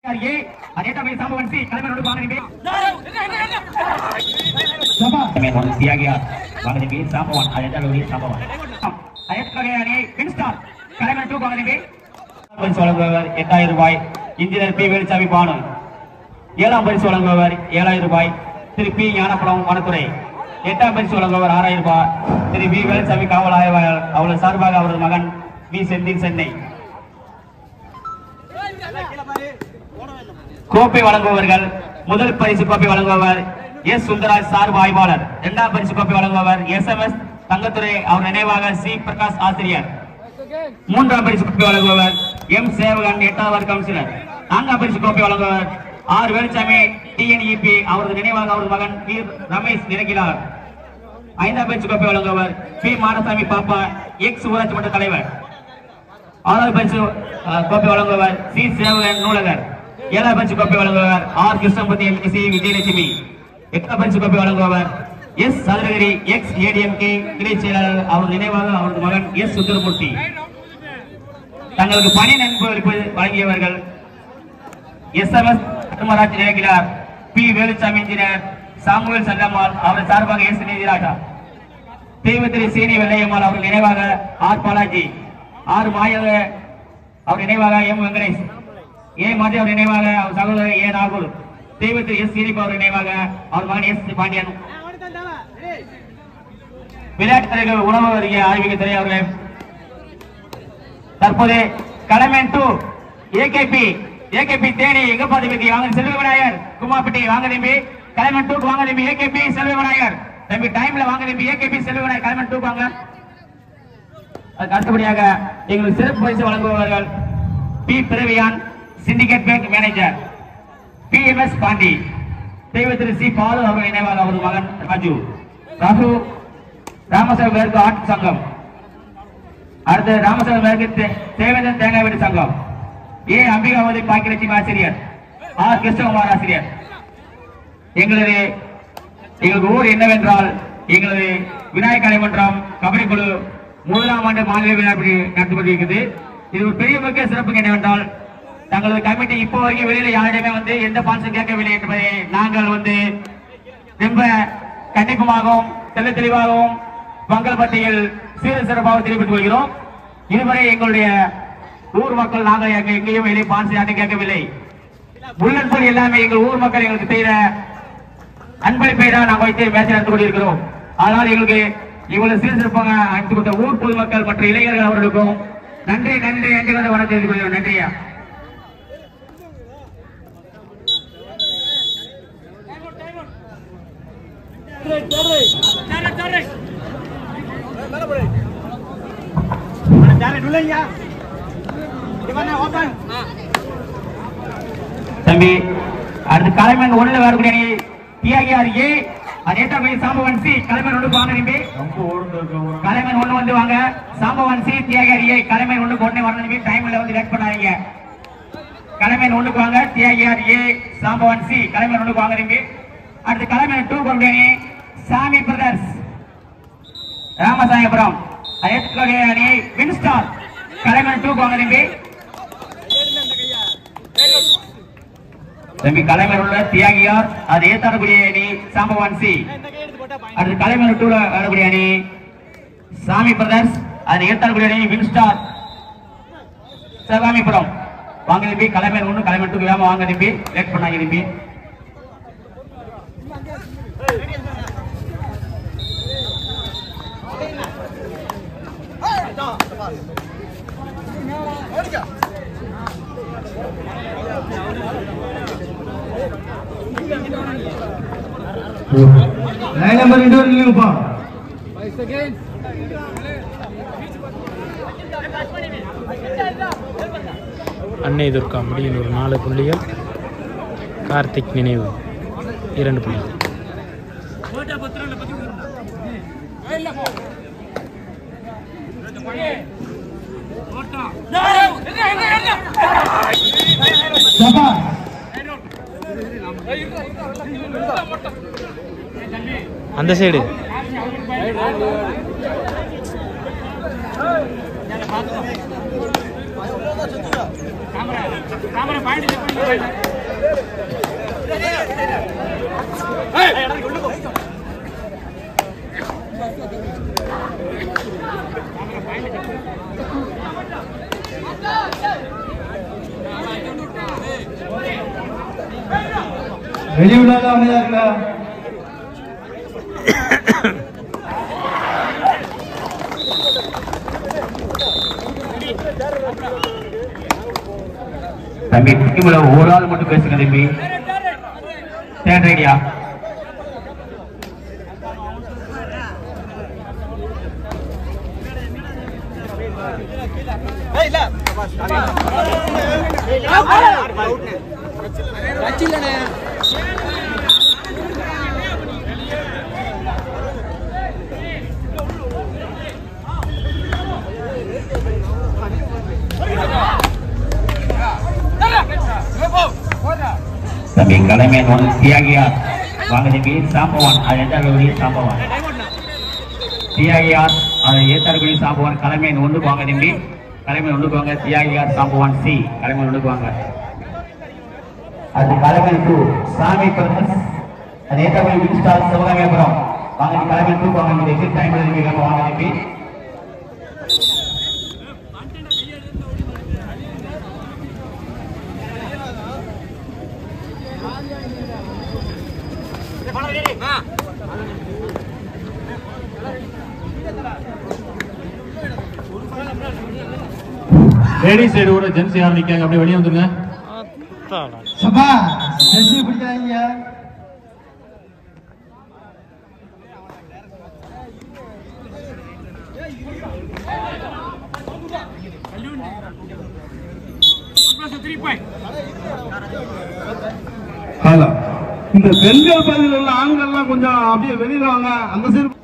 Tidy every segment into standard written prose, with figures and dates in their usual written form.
Engineer B Velusamy Banu. 7ஆம் பரிசு வழங்குபவர் 7000 ரூபாய் திரு பி ஞானப்பழம் வனத்துறை. 8ஆம் பரிசு வழங்குபவர் 6000 ரூபாய் திரு பி வேலுசாமி காவல் ஆய்வாளர். அவரது சார்பாக அவரது மகன் வி செந்தில் சென்னை. கோப்பை வழங்குபவர்கள் முதல் பரிசு கோப்பை வழங்குபவர் எஸ் சுந்தராஜ் சார்பு ஆய்வாளர். 2ஆம் பரிசு கோப்பை வழங்குபவர் SMS தங்கத்துறை அவர் நினைவாக சி பிரகாஷ் ஆசிரியர். 3ஆம் பரிசு கோப்பை வழங்குபவர் எம் சேவகன் 8வது கவுன்சிலர். 4ஆம் பரிசு கோப்பை வழங்குபவர் ஆர் வேலுசாமி TNEP அவரது நினைவாக அவரது மகன் வி ரமேஷ் நிரங்கினார். 5ஆம் பரிசு கோப்பை வழங்குபவர் பி மாடசாமி பாப்பா எக்ஸ் ஊராட்சி மன்ற தலைவர். 6வது பரிசு கோப்பை வழங்குபவர் சி சேவகன் நூலகர். 7ஆம் பரிசு கோப்பை வழங்குபவர் ஆர் கிருஷ்ணபதி சி விஜயலட்சுமி. 8ஆம் பரிசு கோப்பை வழங்குபவர் எஸ் சதுரகிரி எக்ஸ் ADMK கிளை செயலாளர் அவரது நினைவாக அவரது மகன் எஸ் சுந்தரமூர்த்தி. தங்களுக்கு பணி நன்கொடை வழங்கியவர்கள் SMS தர்மராஜ் நினைக்கிறார் பி வேலுசாமி இன்ஜினியர் சாமுவேல் சங்கம்மாள் அவரது சார்பாக எஸ் நீதிராஜா. தெய்வத்திரி சீனி வெள்ளையம்மாள் அவர்கள் நினைவாக ஆர் பாலாஜி. ஆர் மாயவ அவர் நினைவாக எம் வெங்கடேஷ். ஏ மதி அவர் நினைவாக அவர் சகோதரர் ஏ ராகுல். தெய்வத்திரி எஸ் சீனிப் அவர் நினைவாக அவர் மகன் எஸ் பாண்டியன். விளையாட்டுத் துறைகள் உணவு வருகிற ஆய்வுத்துறை அவர்கள். தற்போது கலமேன் 2 AKP தேனி எங்க பாதிப்பி வாங்க செல்வ விநாயகர் குமாப்பட்டி வாங்க தம்பி. கலமேன் 2 வாங்க தம்பி. AKP செல்வ விநாயகர் தம்பி டைம்ல வாங்க தம்பி. AKP செல்வ விநாயகர் கலமேன் 2 வாங்க. அதுக்கு அடுத்தபடியாக எங்களுக்கு சிறப்பு பரிசு வழங்குபவர்கள் P Praviyan syndicate bank manager PMS Pandi. தெய்வத்திரு சி பாலு அவர்கள் நினைவாக அவரது மகன் ராஜு. ராமசாமி மேற்கு ஆட்டு சங்கம். அடுத்து ராமசாமி மேற்கு தேவேந்திரன் தேங்காய் வீடு சங்கம். ஏ அம்பிகாவதி பாக்கியலட்சுமி ஆசிரியர். ஆர் கிருஷ்ணகுமார் ஆசிரியர். எங்களது ஊர் என்னவென்றால் எங்களது விநாயகர் கலைமன்றம் கபடி குழு 3ஆம் ஆண்டு மாநில விழா நடத்தி கொண்டிருக்கிறது. இது ஒரு பெரிய முக்கிய சிறப்பு என்னவென்றால் தங்களது கமிட்டி இப்போ வரைக்கும் வெளியில யாரிடமே எந்த பான்சம் கேட்கவில்லை என்பதை நாங்கள் ரொம்ப கண்டிப்பாகவும் தெல்ல தெளிவாகவும் பொங்கல் பட்டியல் சீர சிறப்பாக தெரிவித்துக் கொள்கிறோம். இதுவரை எங்களுடைய ஊர் மக்கள் நாங்கள் எங்கேயும் வெளியே பான்சி யார்ட்டும் கேட்கவில்லை. உள்ளன்பு எல்லாமே எங்கள் ஊர் மக்கள் எங்களுக்கு செய்த அன்பளிப்பை தான் நாங்கள் வைத்து மேட்ச் நடந்து கொண்டிருக்கிறோம். அதனால் எங்களுக்கு இவ்வளவு சீர சிறப்பாக அனுப்பிச்சு கொடுத்த ஊர் பொதுமக்கள் மற்றும் இளைஞர்கள் அவர்களுக்கும் நன்றி நன்றி என்று வணக்கம் தெரிவித்துக் கொள்கிறோம். நன்றியா. தம்பி அடுத்து கலைமன் 1 வரக்கூடிய தியாகியார் ஏ அதேதான் சாம்பவன் சி கலைமன் 1 வாங்க நிம்பி. கலைமன் 1 வந்து வாங்க. சாம்பவன் சி தியாகியார் ஏ கலைமன் 1 உடனே வரணும் நிம்பி. டைம்ல லேட் பண்ணாதீங்க. கலைமன் 1 வாங்க. தியாகியார் ஏ சாம்பவன் சி கலைமன் 1 வாங்க நிம்பி. அடுத்து கலைமன் 2 வரக்கூடிய சாமி பிரதர்ஸ் ராமசாயபுரம். அதேக்கூடிய அணி வின்ஸ்டார் கலைமன் 2 வாங்க நிம்பி. தம்பி கலைமன் உள்ள தியாகியார் அது ஏத்தாடக்கூடிய அணி சாம்பவான் சி. அடுத்து கலைமன் 2 வரக்கூடிய அணி சாமி பிரதர்ஸ் அது ஏத்தாடக்கூடிய அணி வின்ஸ்டார் சிவகாமிபுரம். வாங்க தம்பி. கலைமன் 1 கலைமன் 2 வேகமா வாங்க தம்பி. லேட் பண்ணாங்க தம்பி. Line number 2 நில்லுங்கப்பா. 5 செகண்ட். அன்னை துர்கா முடியனூர் 4 புள்ளிகள். கார்த்திக் நினைவு 2 புள்ளிகள். அந்த சைடு வெளியுள்ளாத அமைதியா தம்பி டீம்ல ஒரு ஆள் மட்டும் பேசுங்க தம்பி. தேர்ட் ஐடியா தம்பி தலைமை தியாகியார் வாங்க தம்பி. சாம்பவான் அது எட்டாவது சாம்பவான் தியாகியார் அது ஏத்தாறுபடி சாம்பவான் தலைமை ஒன்றுக்கு வாங்க தம்பி. தலைமை ஒன்றுக்கு வாங்க. தியாகியார் சாம்பவான் சி தலைமை ஒன்றுக்கு வாங்க. அது தலைமை 2 சாமி பிரதர்ஸ் அது ஏத்தாறுபடி வின்ஸ்டார் சிவகாமிபுரம் வாங்க. தலைமை 2 வாங்க தம்பி. டைம் வாங்க தம்பி. லேடிஸ் சைடு கூட ஜென்ஸ் யார் நிக்காங்க அப்படியே வெளியே வந்துருங்க. சபா ஜென்ஸ் பிடிக்காதீங்க. ஹலோ இந்த பெண்கள் பகுதியில் உள்ள ஆண்கள் எல்லாம் கொஞ்சம் அப்படியே வெளியில வாங்க. அந்த சைடு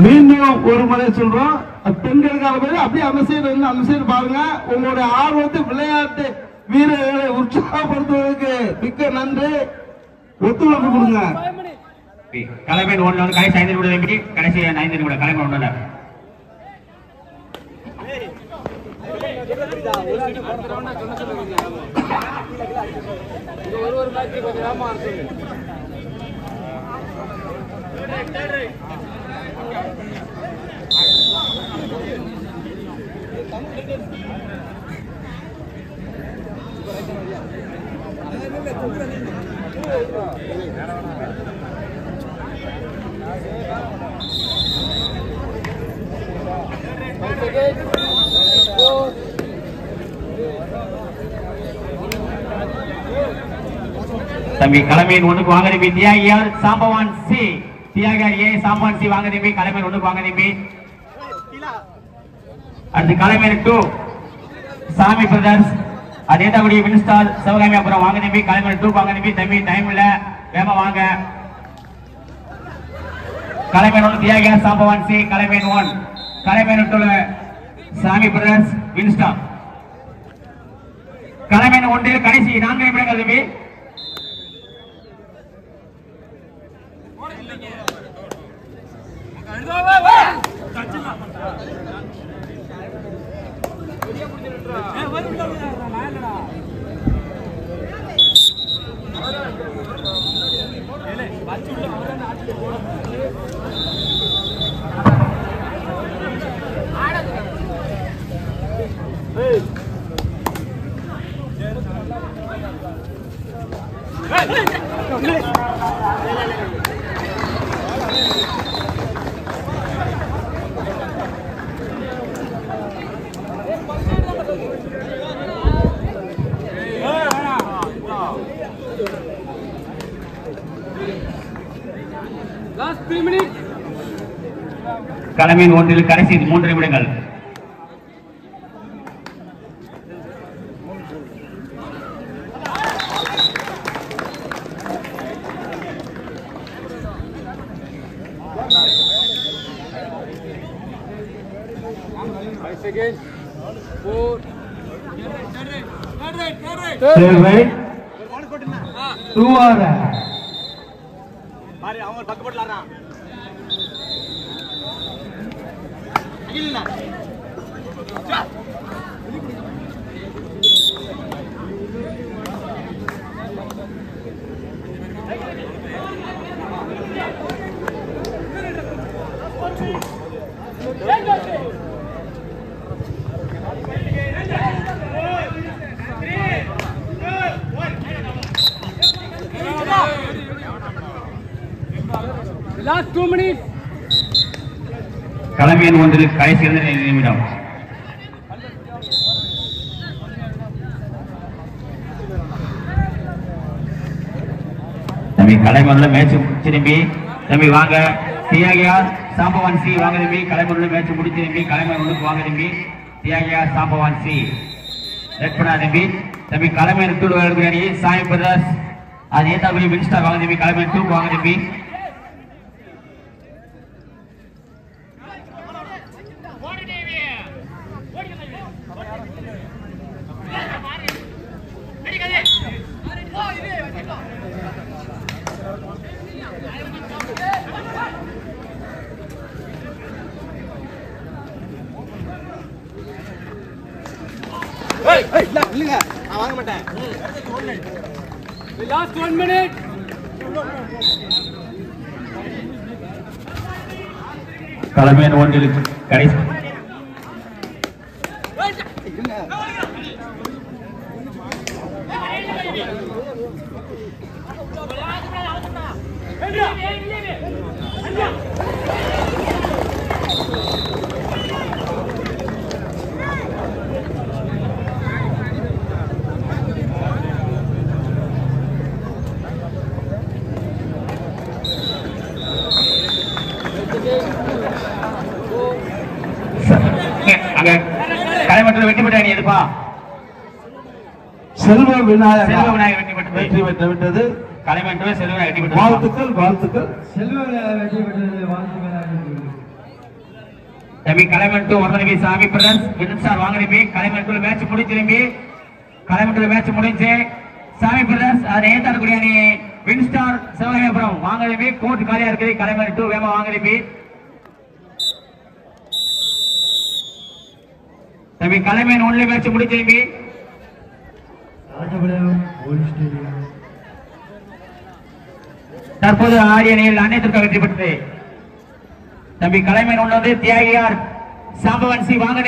மீண்டும் ஒரு முறை சொல்றோம். பெண்களுக்கான பேரு அப்படியே அந்த சைடு வந்து அந்த சைடு பாருங்க. உங்களுடைய ஆர்வத்தை விளையாட்டு வீரர்களை உற்சாகப்படுத்துவதற்கு மிக்க நன்றி. ஒத்துழைப்பு கொடுங்க. தலைமை 1 கடைசி 5 நிமிடம் கடைசி 5 நிமிடம் தலைமை 1 தம்பி கலைமையின் 1க்கு வாங்க தம்பி. தியாகியார் சாம்பவான் சி தியாகியார் ஏ சாம்பவான் சி வாங்க தம்பி. கலைமையின் 1க்கு வாங்க தம்பி. அடுத்து கலைமையின் 2 சாமி பிரதர்ஸ் அதே தகுதி வின்ஸ்டார் சிவகாமிபுரம் வாங்க தம்பி. கலைமையின் 2 வாங்க தம்பி. தம்பி டைம் இல்ல வேகமா வாங்க. கலைமையின் 1 தியாகியார் சாம்பவான் சி கலைமையின் 1 கலைமையின் 2 சாமி பிரதர்ஸ் வின்ஸ்டார் கலைமையின் 1 கடைசி 4 நிமிடங்கள் தம்பி. கலைமையின் 1 கடைசி 3 நிமிடங்கள். Last 2 minutes. களம் எண் 1 கடைசி 2 நிமிடம். தம்பி கலைமண்ணில் மேட்ச் திரும்பி தம்பி வாங்க தியாகியார் சாம்பவான் சி வாங்க தம்பி கலைமண்ணில் மேட்ச் முடிச்சு தம்பி கலைமண் ஒன்றுக்கு வாங்க தம்பி தியாகியார் சாம்பவான் சி ரெட் பண்ணா தம்பி தம்பி கலைமண் 2 அணி சாமி பிரதர்ஸ் அது ஏத்தாபடி மின்ஸ்டார் வாங்க தம்பி கலைமண் 2 வாங்க தம்பி Last 1 minute. களம் எண் 1 கடைசி கலைமற்ற வெற்றி பெற்ற அணி எதுப்பா செல்வ விநாயகர் செல்வ விநாயகர் வெற்றி வெற்றி பெற்றது கலைமற்ற செல்வ விநாயகர் வெற்றி பெற்றது வாழ்த்துக்கள் செல்வ வெற்றி பெற்றது வாழ்த்துக்கள். தம்பி கலைமற்ற ஒருத்தனவி சாமி பிரதர்ஸ் வின்சார் வாங்க தம்பி கலைமற்ற மேட்ச் முடிஞ்சு தம்பி கலைமற்ற மேட்ச் முடிஞ்சு சாமி பிரதர்ஸ் அதை ஏத்தாடக்கூடிய அணி வின்ஸ்டார் சிவகங்கபுரம் வாங்க தம்பி கோர்ட் காலியா இருக்குது கலைமற்ற வேமா வாங்க தம்பி தம்பி கலைமேன் 1 மேட்ச் முடிச்சு தம்பி தற்போது ஆடிய அணியில் அனைத்திற்கும் வெற்றி பெற்றது தம்பி கலைமேன் 1 தியாகியார் சாம்பவன் சி வாங்க